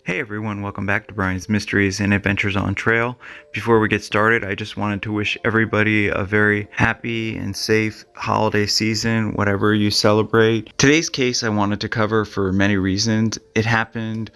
Hey everyone, welcome back to Brian's Mysteries and Adventures on Trail. Before we get started, I just wanted to wish everybody a very happy and safe holiday season, whatever you celebrate. Today's case I wanted to cover for many reasons. It happened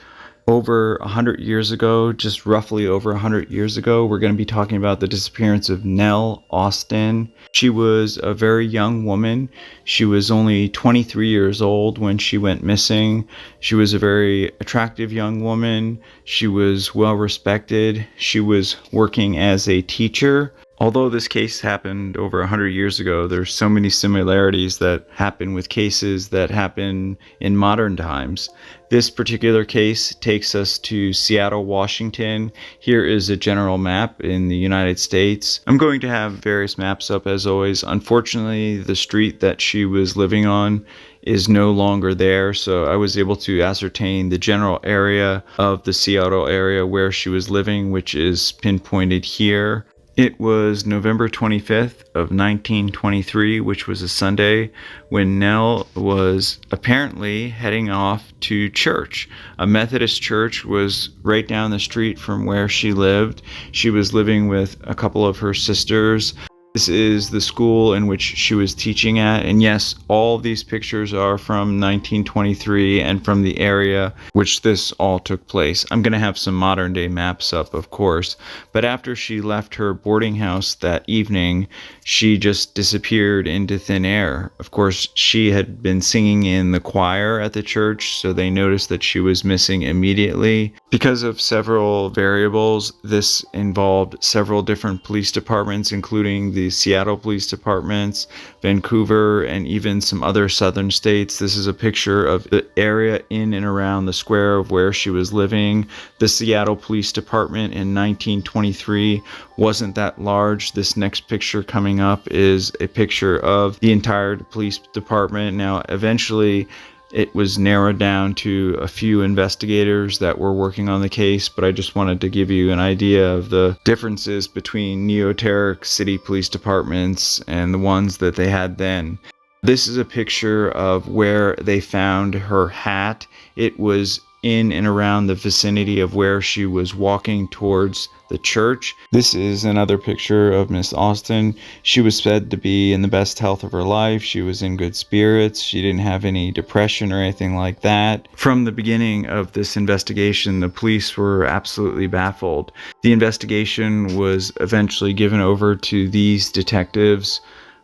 over 100 years ago, just roughly over 100 years ago. We're going to be talking about the disappearance of Nell Austin. She was a very young woman. She was only 23 years old when she went missing. She was a very attractive young woman. She was well respected. She was working as a teacher. Although this case happened over 100 years ago, there's so many similarities that happen with cases that happen in modern times. This particular case takes us to Seattle, Washington. Here is a general map in the United States. I'm going to have various maps up as always. Unfortunately, the street that she was living on is no longer there, so I was able to ascertain the general area of the Seattle area where she was living, which is pinpointed here. It was November 25th of 1923, which was a Sunday, when Nell was apparently heading off to church. A Methodist church was right down the street from where she lived. She was living with a couple of her sisters. This is the school in which she was teaching at, and yes, all of these pictures are from 1923 and from the area which this all took place. I'm going to have some modern day maps up, of course, but after she left her boarding house that evening, she just disappeared into thin air. Of course, she had been singing in the choir at the church, so they noticed that she was missing immediately. Because of several variables, this involved several different police departments, including the Seattle Police Departments, Vancouver, and even some other southern states. This is a picture of the area in and around the square of where she was living. The Seattle Police Department in 1923 wasn't that large. This next picture coming up is a picture of the entire police department. Now, eventually, it was narrowed down to a few investigators that were working on the case, but I just wanted to give you an idea of the differences between neoteric city police departments and the ones that they had then. This is a picture of where they found her hat. It was in and around the vicinity of where she was walking towards the church. This is another picture of Miss Austin. She was said to be in the best health of her life. She was in good spirits. She didn't have any depression or anything like that. From the beginning of this investigation, the police were absolutely baffled. The investigation was eventually given over to these detectives,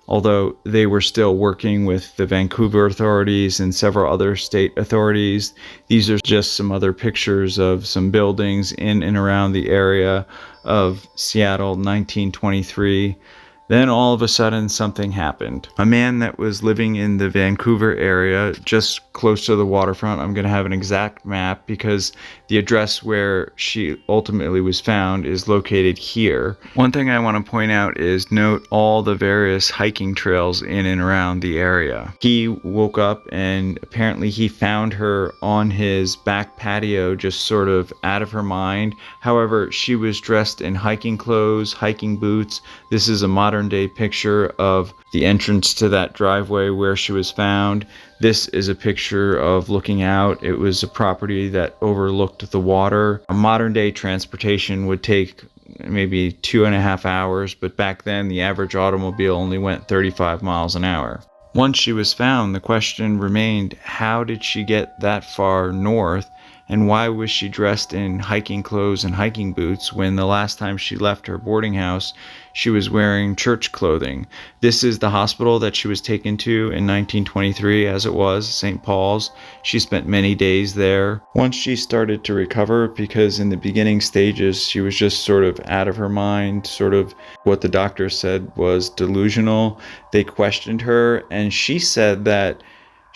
although they were still working with the Vancouver authorities and several other state authorities. These are just some other pictures of some buildings in and around the area of Seattle, 1923. Then all of a sudden something happened. A man that was living in the Vancouver area, just close to the waterfront, I'm going to have an exact map because the address where she ultimately was found is located here. One thing I want to point out is note all the various hiking trails in and around the area. He woke up and apparently he found her on his back patio, just sort of out of her mind. However, she was dressed in hiking clothes, hiking boots. This is a modern day picture of the entrance to that driveway where she was found. This is a picture of looking out. It was a property that overlooked the water. A modern day transportation would take maybe 2.5 hours, but back then the average automobile only went 35 miles an hour. Once she was found, the question remained, how did she get that far north? And why was she dressed in hiking clothes and hiking boots when the last time she left her boarding house, she was wearing church clothing? This is the hospital that she was taken to in 1923, as it was, St. Paul's. She spent many days there. Once she started to recover, because in the beginning stages, she was just sort of out of her mind, sort of what the doctor said was delusional. They questioned her, and she said that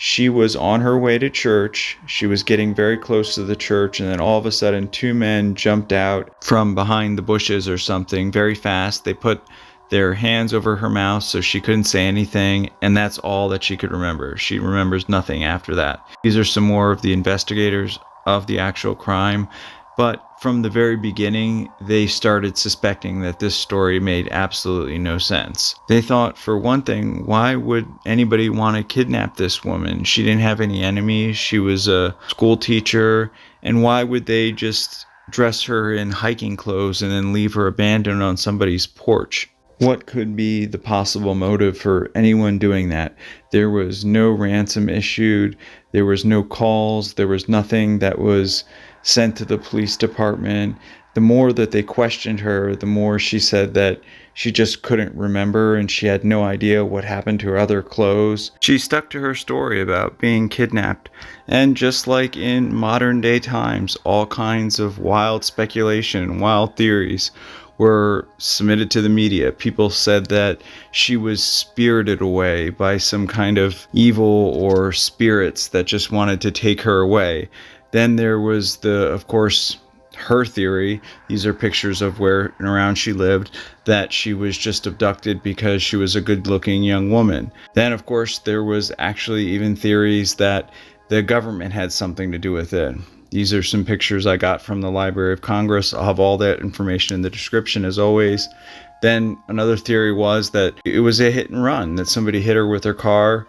she was on her way to church. She was getting very close to the church, and then all of a sudden 2 men jumped out from behind the bushes or something very fast. They put their hands over her mouth so she couldn't say anything, and that's all that she could remember. She remembers nothing after that. These are some more of the investigators of the actual crime. But from the very beginning, they started suspecting that this story made absolutely no sense. They thought, for one thing, why would anybody want to kidnap this woman? She didn't have any enemies. She was a school teacher. And why would they just dress her in hiking clothes and then leave her abandoned on somebody's porch? What could be the possible motive for anyone doing that? There was no ransom issued. There was no calls. There was nothing that was sent to the police department. The more that they questioned her, the more she said that she just couldn't remember and she had no idea what happened to her other clothes. She stuck to her story about being kidnapped. And just like in modern day times, all kinds of wild speculation, wild theories were submitted to the media. People said that she was spirited away by some kind of evil or spirits that just wanted to take her away. Then there was of course, her theory. These are pictures of where and around she lived, that she was just abducted because she was a good-looking young woman. Then, of course, there was actually even theories that the government had something to do with it. These are some pictures I got from the Library of Congress. I'll have all that information in the description as always. Then another theory was that it was a hit and run, that somebody hit her with their car,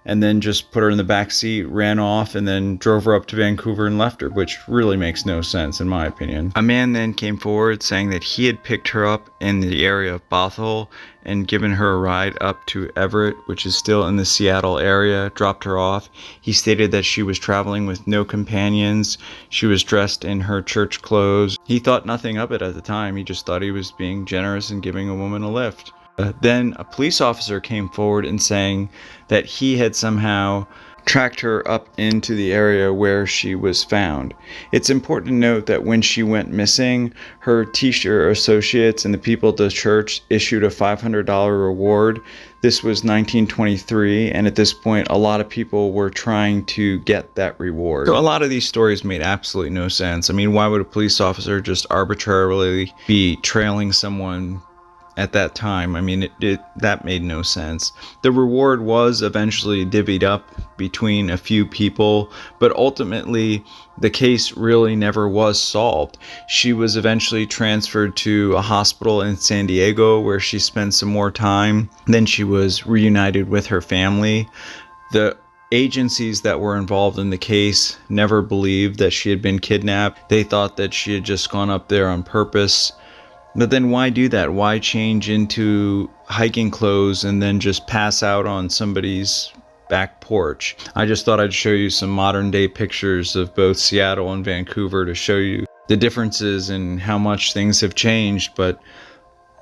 and then just put her in the back seat, ran off, and then drove her up to Vancouver and left her, which really makes no sense in my opinion. A man then came forward saying that he had picked her up in the area of Bothell and given her a ride up to Everett, which is still in the Seattle area, dropped her off. He stated that she was traveling with no companions. She was dressed in her church clothes. He thought nothing of it at the time. He just thought he was being generous and giving a woman a lift. Then a police officer came forward and saying that he had somehow tracked her up into the area where she was found. It's important to note that when she went missing, her teacher associates and the people at the church issued a $500 reward. This was 1923, and at this point, a lot of people were trying to get that reward. So a lot of these stories made absolutely no sense. I mean, why would a police officer just arbitrarily be trailing someone at that time? I mean, that made no sense. The reward was eventually divvied up between a few people, but ultimately the case really never was solved. She was eventually transferred to a hospital in San Diego where she spent some more time. Then she was reunited with her family. The agencies that were involved in the case never believed that she had been kidnapped. They thought that she had just gone up there on purpose. But then why do that? Why change into hiking clothes and then just pass out on somebody's back porch? I just thought I'd show you some modern day pictures of both Seattle and Vancouver to show you the differences and how much things have changed. But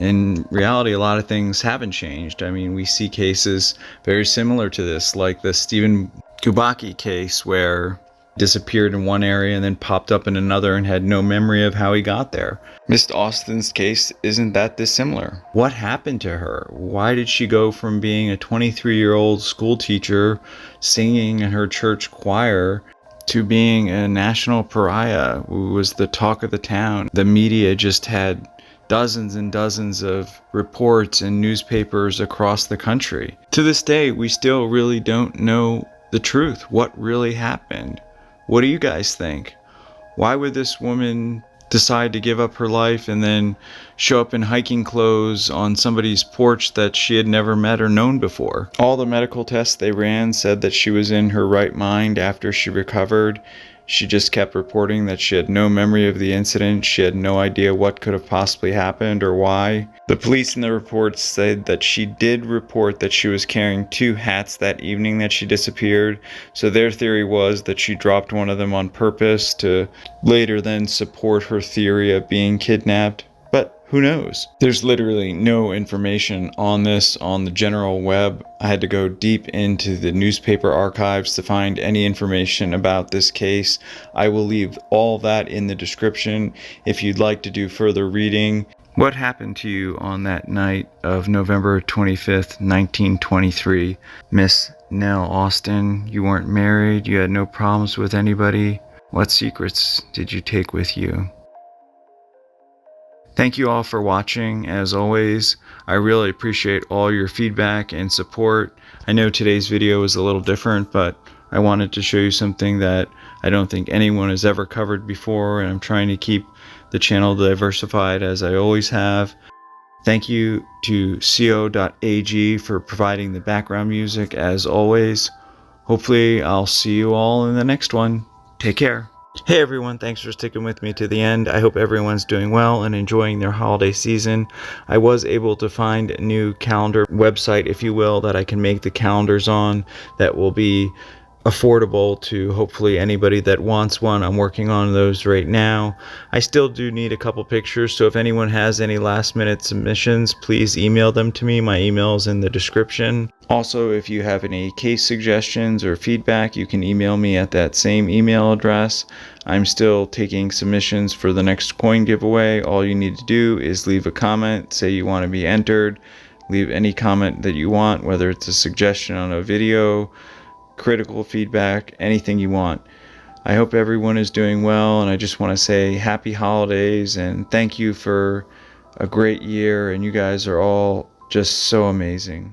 in reality, a lot of things haven't changed. I mean, we see cases very similar to this, like the Stephen Kubacki case, where disappeared in one area and then popped up in another and had no memory of how he got there. Miss Austin's case isn't that dissimilar. What happened to her? Why did she go from being a 23-year-old school teacher singing in her church choir to being a national pariah who was the talk of the town? The media just had dozens and dozens of reports in newspapers across the country. To this day, we still really don't know the truth. What really happened? What do you guys think? Why would this woman decide to give up her life and then show up in hiking clothes on somebody's porch that she had never met or known before? All the medical tests they ran said that she was in her right mind after she recovered. She just kept reporting that she had no memory of the incident. She had no idea what could have possibly happened or why. The police in the reports said that she did report that she was carrying 2 hats that evening that she disappeared. So their theory was that she dropped one of them on purpose to later then support her theory of being kidnapped. But who knows? There's literally no information on this on the general web. I had to go deep into the newspaper archives to find any information about this case. I will leave all that in the description if you'd like to do further reading. What happened to you on that night of November 25th, 1923? Miss Nell Austin, you weren't married, you had no problems with anybody. What secrets did you take with you? Thank you all for watching. As always, I really appreciate all your feedback and support. I know today's video was a little different, but I wanted to show you something that I don't think anyone has ever covered before, and I'm trying to keep the channel diversified as I always have. Thank you to co.ag for providing the background music as always. Hopefully I'll see you all in the next one. Take care. Hey everyone, thanks for sticking with me to the end. I hope everyone's doing well and enjoying their holiday season. I was able to find a new calendar website, if you will, that I can make the calendars on that will be affordable to hopefully anybody that wants one. I'm working on those right now. I still do need a couple pictures, so if anyone has any last minute submissions, please email them to me. My email is in the description. Also, if you have any case suggestions or feedback, you can email me at that same email address. I'm still taking submissions for the next coin giveaway. All you need to do is leave a comment, say you want to be entered, leave any comment that you want, whether it's a suggestion on a video, critical feedback, anything you want. I hope everyone is doing well, and I just want to say happy holidays and thank you for a great year, and you guys are all just so amazing.